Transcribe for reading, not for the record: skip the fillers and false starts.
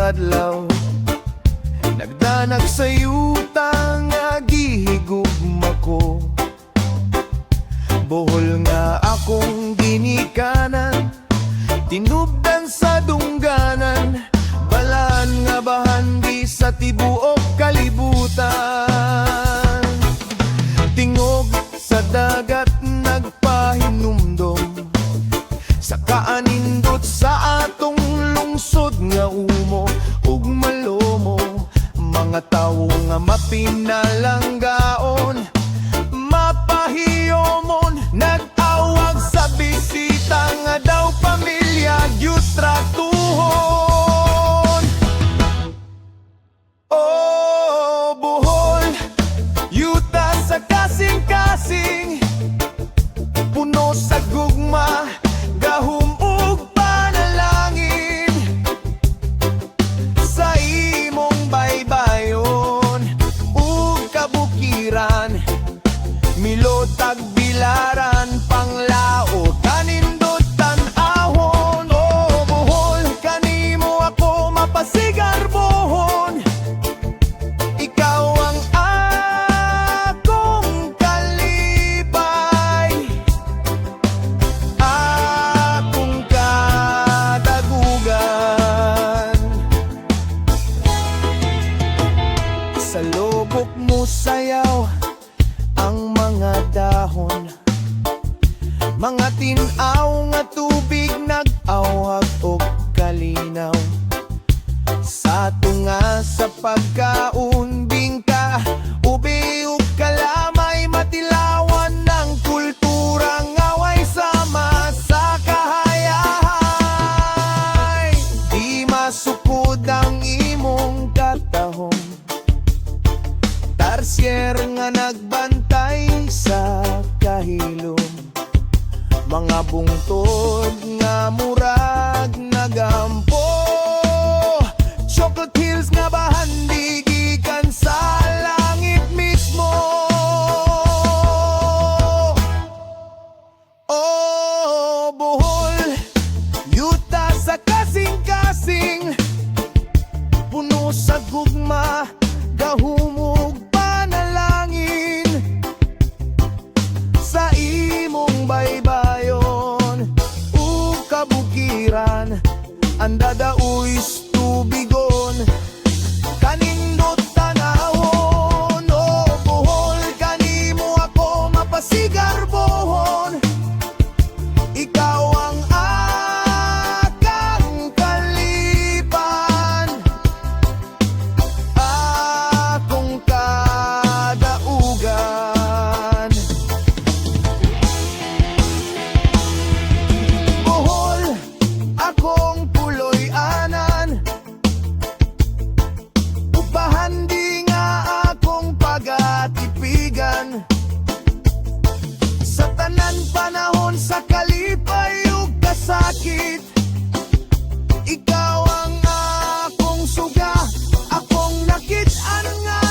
adlaw nagdanag sa yuta nga gihigugma ko. Bohol nga akong ginikanan, tinubdan sa dungganan, balaan nga bahandi sa tibuok kalibutan. Tingog sa dagat nagpahinumdom, sa kaanindot sa atong lungsod nga umo ug malomo. Mga tawo nga mapinalanggaon, mapahiyomon, nag-awag sa bisita nga daw pamilya gyud tratuhon. Oh, Bohol, yuta sa kasing-kasing, puno sa gugma, gahum ug panalangin. Sa imong baybayon ug kabukiran, milotag bilaran, panglaot kanindot tan-ahon. Oh, Bohol, kanimo ako mapasigarbohon, ikaw ang akong kalipay, akong kadagugan. Sa lubok mo sayaw ang mga dahon, mga tinaw nga tubig nag-awag og kalinaw. Sa tunga sa pagkaon, bingka, ube ug kalamay, matilawan ng kultura nga way sama sa kahayahay. Di masukod ang imong katahom, tarsier nga nagbantay sa kahilom. Mga bungtod nga murag nagampo, Chocolate Hills nga bahandi gikan sa langit mismo. Oh, Bohol, yuta sa kasing-kasing, puno sa gugma, gahumog panalangin. Sa imong baybayon ug kabukiran, ang dadaoy's tubigon, kanindot tanahon. Oh, Bohol, kanimo ako mapasigarbohon, ikaw ang akang kalipan, akong kadaugan. Bohol, akong puloy-anan, upahandi nga akong pagatipigan. Sa tanan panahon sa kalipay ug kasakit, ikaw ang akong suga, akong nakit-an nga